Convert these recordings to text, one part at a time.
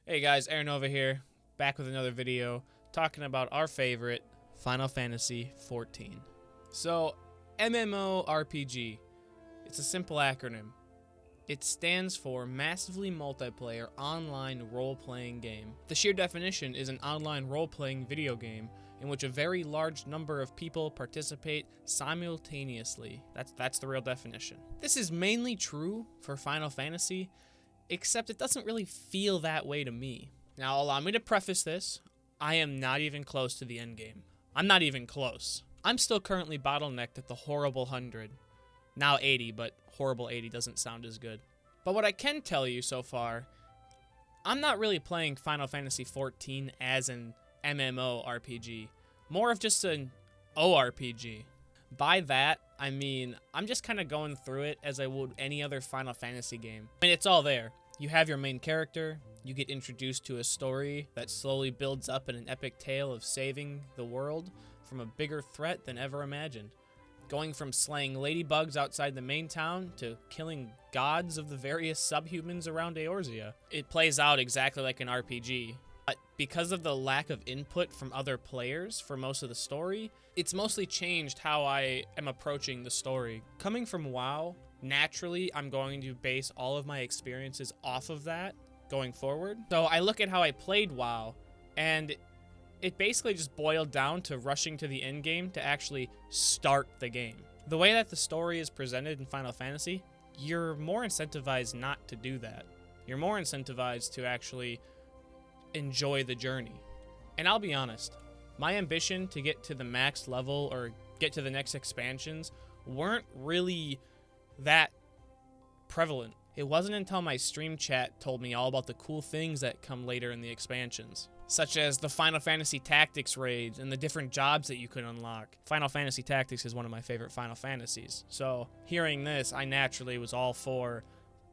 Hey guys, Aaron over here, back with another video, talking about our favorite, Final Fantasy XIV. So, MMORPG, it's a simple acronym. It stands for Massively Multiplayer Online Role-Playing Game. The sheer definition is an online role-playing video game in which a very large number of people participate simultaneously. That's the real definition. This is mainly true for Final Fantasy, except it doesn't really feel that way to me. Now, allow me to preface this. I am not even close to the endgame. I'm not even close. I'm still currently bottlenecked at the horrible 100. Now 80, but horrible 80 doesn't sound as good. But what I can tell you so far, I'm not really playing Final Fantasy XIV as an MMORPG. More of just an ORPG. By that, I mean, I'm just kind of going through it as I would any other Final Fantasy game. I mean, it's all there. You have your main character, you get introduced to a story that slowly builds up in an epic tale of saving the world from a bigger threat than ever imagined. Going from slaying ladybugs outside the main town to killing gods of the various subhumans around Eorzea. It plays out exactly like an RPG. But because of the lack of input from other players for most of the story, it's mostly changed how I am approaching the story. Coming from WoW, naturally I'm going to base all of my experiences off of that going forward. So I look at how I played WoW, and it basically just boiled down to rushing to the end game to actually start the game. The way that the story is presented in Final Fantasy, you're more incentivized not to do that. You're more incentivized to actually enjoy the journey. And I'll be honest, my ambition to get to the max level or get to the next expansions weren't really that prevalent. It wasn't until my stream chat told me all about the cool things that come later in the expansions, such as the Final Fantasy Tactics raids and the different jobs that you could unlock. Final Fantasy Tactics is one of my favorite Final Fantasies, so hearing this, I naturally was all for,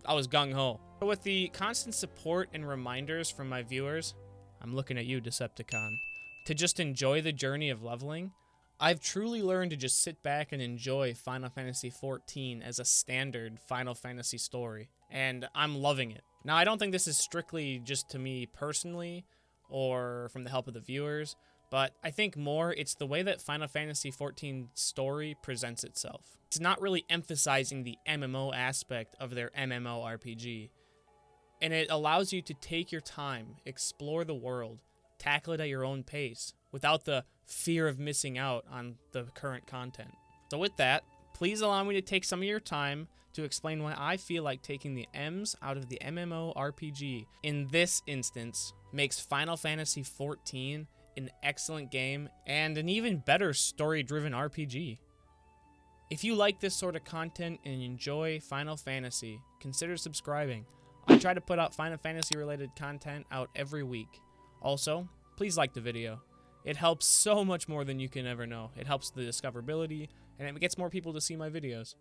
I was gung-ho. But with the constant support and reminders from my viewers, I'm looking at you, Decepticon, to just enjoy the journey of leveling, I've truly learned to just sit back and enjoy Final Fantasy XIV as a standard Final Fantasy story, and I'm loving it. Now, I don't think this is strictly just to me personally, or from the help of the viewers, but I think more it's the way that Final Fantasy XIV story presents itself. It's not really emphasizing the MMO aspect of their MMORPG, and it allows you to take your time, explore the world, tackle it at your own pace, without the fear of missing out on the current content. So with that, please allow me to take some of your time to explain why I feel like taking the M's out of the MMORPG in this instance makes Final Fantasy XIV an excellent game and an even better story-driven RPG. If you like this sort of content and enjoy Final Fantasy, consider subscribing. I try to put out Final Fantasy-related content out every week. Also, please like the video. It helps so much more than you can ever know. It helps the discoverability, and it gets more people to see my videos.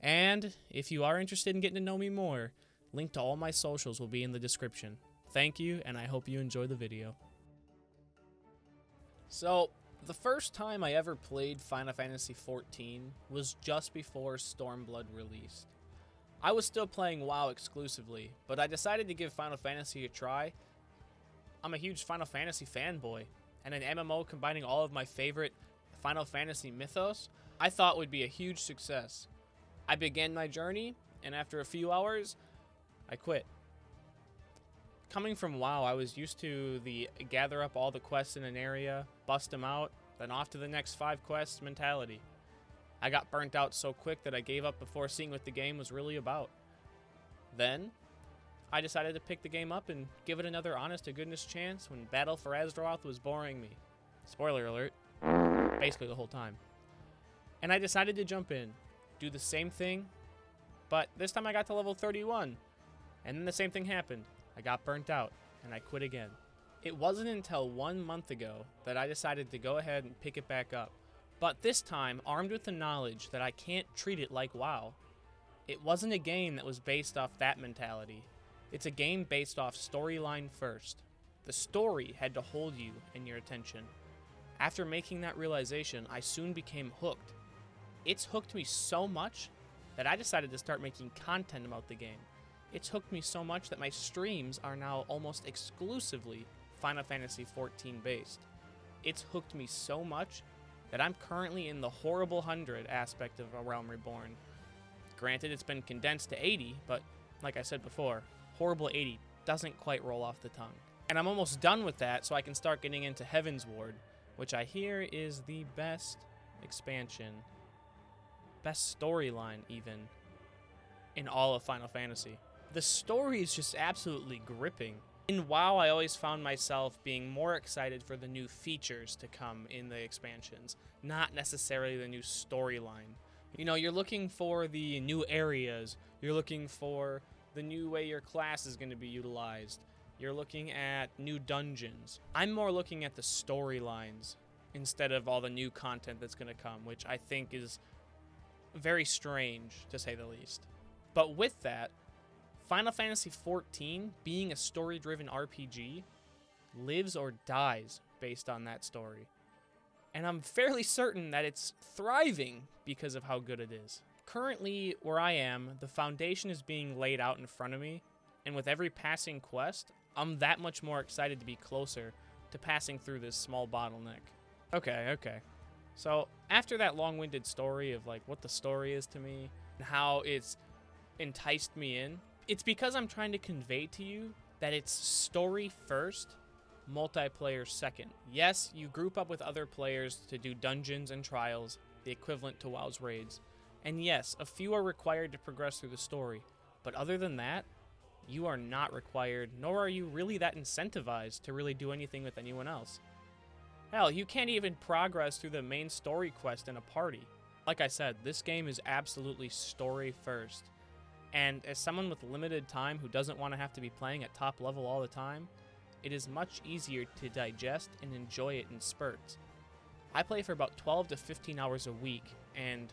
And if you are interested in getting to know me more, link to all my socials will be in the description. Thank you, and I hope you enjoy the video. So, the first time I ever played Final Fantasy XIV was just before Stormblood released. I was still playing WoW exclusively, but I decided to give Final Fantasy a try. I'm a huge Final Fantasy fanboy, and an MMO combining all of my favorite Final Fantasy mythos I thought would be a huge success. I began my journey, and after a few hours, I quit. Coming from WoW, I was used to the gather up all the quests in an area, bust them out, then off to the next 5 quests mentality. I got burnt out so quick that I gave up before seeing what the game was really about. Then, I decided to pick the game up and give it another honest-to-goodness chance when Battle for Azeroth was boring me. Spoiler alert. Basically the whole time. And I decided to jump in, do the same thing, but this time I got to level 31. And then the same thing happened. I got burnt out, and I quit again. It wasn't until 1 month ago that I decided to go ahead and pick it back up. But this time, armed with the knowledge that I can't treat it like WoW. It wasn't a game that was based off that mentality. It's a game based off storyline first. The story had to hold you and your attention. After making that realization, I soon became hooked. It's hooked me so much that I decided to start making content about the game. It's hooked me so much that my streams are now almost exclusively Final Fantasy XIV based. It's hooked me so much that I'm currently in the horrible 100 aspect of A Realm Reborn. Granted, it's been condensed to 80, but like I said before, horrible 80 doesn't quite roll off the tongue. And I'm almost done with that, so I can start getting into Heaven's Ward, which I hear is the best expansion, best storyline even, in all of Final Fantasy. The story is just absolutely gripping. In WoW, I always found myself being more excited for the new features to come in the expansions, not necessarily the new storyline. You know, you're looking for the new areas, you're looking for the new way your class is going to be utilized, you're looking at new dungeons. I'm more looking at the storylines instead of all the new content that's going to come, which I think is very strange, to say the least. But with that, Final Fantasy XIV, being a story-driven RPG, lives or dies based on that story. And I'm fairly certain that it's thriving because of how good it is. Currently, where I am, the foundation is being laid out in front of me, and with every passing quest, I'm that much more excited to be closer to passing through this small bottleneck. Okay. So, after that long-winded story of like what the story is to me, and how it's enticed me in, it's because I'm trying to convey to you that it's story first, multiplayer second. Yes, you group up with other players to do dungeons and trials, the equivalent to WoW's raids. And yes, a few are required to progress through the story, but other than that, you are not required, nor are you really that incentivized to really do anything with anyone else. Hell, you can't even progress through the main story quest in a party. Like I said, this game is absolutely story first. And as someone with limited time who doesn't want to have to be playing at top level all the time, it is much easier to digest and enjoy it in spurts. I play for about 12 to 15 hours a week, and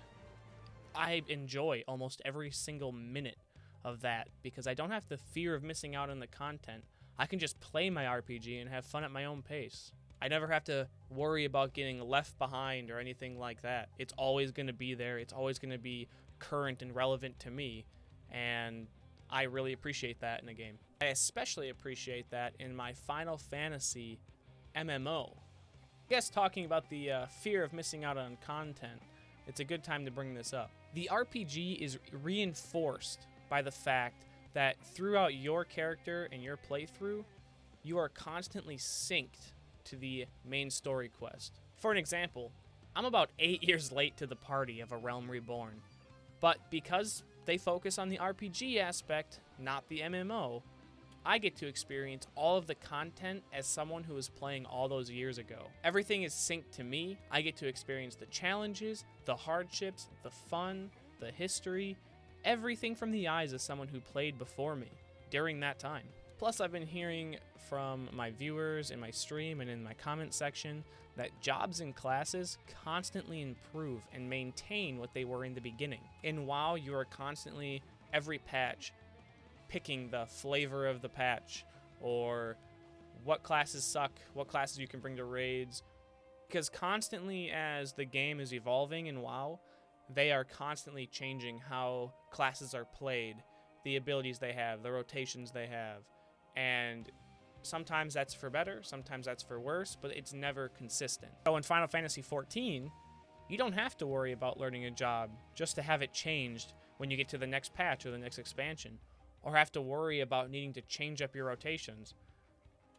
I enjoy almost every single minute of that because I don't have the fear of missing out on the content. I can just play my RPG and have fun at my own pace. I never have to worry about getting left behind or anything like that. It's always going to be there. It's always going to be current and relevant to me. And I really appreciate that in a game. I especially appreciate that in my Final Fantasy MMO. I guess talking about the fear of missing out on content, it's a good time to bring this up. The RPG is reinforced by the fact that throughout your character and your playthrough, you are constantly synced to the main story quest. For an example, I'm about 8 years late to the party of A Realm Reborn, but because they focus on the RPG aspect, not the MMO, I get to experience all of the content as someone who was playing all those years ago. Everything is synced to me. I get to experience the challenges, the hardships, the fun, the history, everything from the eyes of someone who played before me during that time. Plus, I've been hearing from my viewers in my stream and in my comment section that jobs and classes constantly improve and maintain what they were in the beginning. In WoW, you are constantly, every patch, picking the flavor of the patch, or what classes suck, what classes you can bring to raids. Because constantly as the game is evolving in WoW, they are constantly changing how classes are played, the abilities they have, the rotations they have. And sometimes that's for better, sometimes that's for worse, but it's never consistent. So in Final Fantasy XIV, you don't have to worry about learning a job just to have it changed when you get to the next patch or the next expansion, or have to worry about needing to change up your rotations.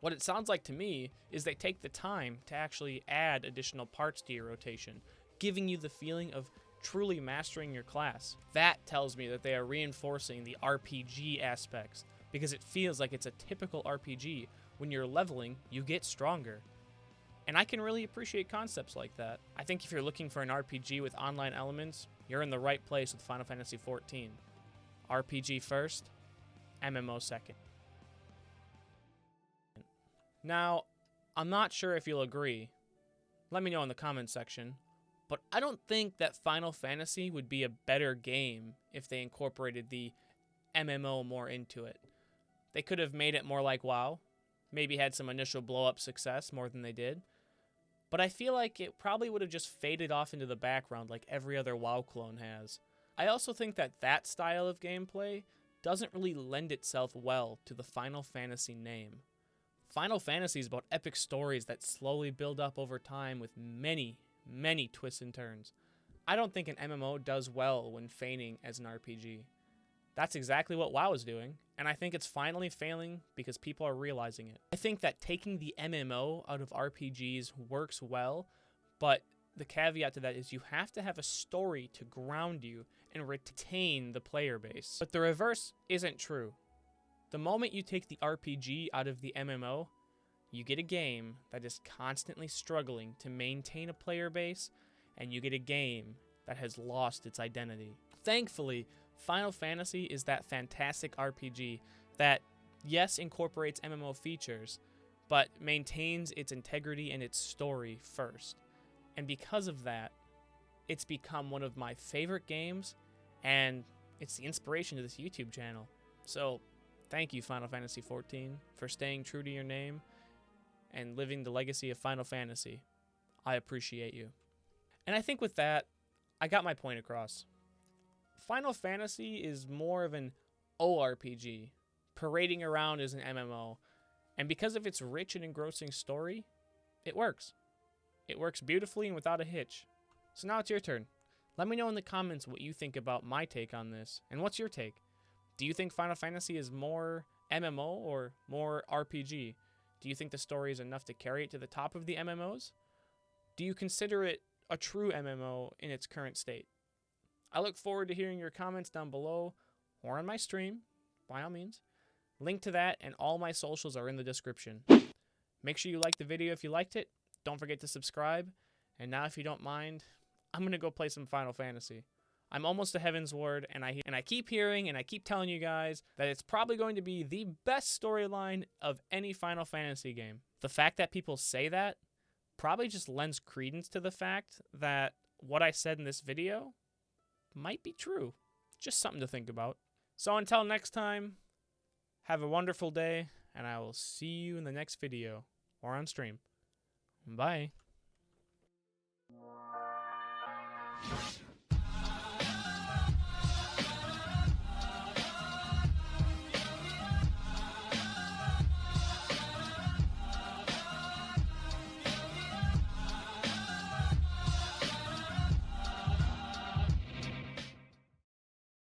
What it sounds like to me is they take the time to actually add additional parts to your rotation, giving you the feeling of truly mastering your class. That tells me that they are reinforcing the RPG aspects, because it feels like it's a typical RPG. When you're leveling, you get stronger. And I can really appreciate concepts like that. I think if you're looking for an RPG with online elements, you're in the right place with Final Fantasy XIV. RPG first, MMO second. Now, I'm not sure if you'll agree. Let me know in the comments section. But I don't think that Final Fantasy would be a better game if they incorporated the MMO more into it. They could have made it more like WoW, maybe had some initial blow-up success more than they did, but I feel like it probably would have just faded off into the background like every other WoW clone has. I also think that that style of gameplay doesn't really lend itself well to the Final Fantasy name. Final Fantasy is about epic stories that slowly build up over time with many, many twists and turns. I don't think an MMO does well when feigning as an RPG. That's exactly what WoW is doing, and I think it's finally failing because people are realizing it. I think that taking the MMO out of RPGs works well, but the caveat to that is you have to have a story to ground you and retain the player base. But the reverse isn't true. The moment you take the RPG out of the MMO, you get a game that is constantly struggling to maintain a player base, and you get a game that has lost its identity. Thankfully, Final Fantasy is that fantastic RPG that, yes, incorporates MMO features, but maintains its integrity and its story first. And because of that, it's become one of my favorite games, and it's the inspiration to this YouTube channel. So, thank you, Final Fantasy XIV, for staying true to your name and living the legacy of Final Fantasy. I appreciate you. And I think with that, I got my point across. Final Fantasy is more of an ORPG, parading around as an MMO, and because of its rich and engrossing story, it works. It works beautifully and without a hitch. So now it's your turn. Let me know in the comments what you think about my take on this, and what's your take? Do you think Final Fantasy is more MMO or more RPG? Do you think the story is enough to carry it to the top of the MMOs? Do you consider it a true MMO in its current state? I look forward to hearing your comments down below or on my stream, by all means. Link to that and all my socials are in the description. Make sure you like the video if you liked it. Don't forget to subscribe. And now, if you don't mind, I'm going to go play some Final Fantasy. I'm almost to Heaven's Ward, and I keep hearing and I keep telling you guys that it's probably going to be the best storyline of any Final Fantasy game. The fact that people say that probably just lends credence to the fact that what I said in this video might be true. Just something to think about. So until next time, have a wonderful day, and I will see you in the next video or on stream. Bye.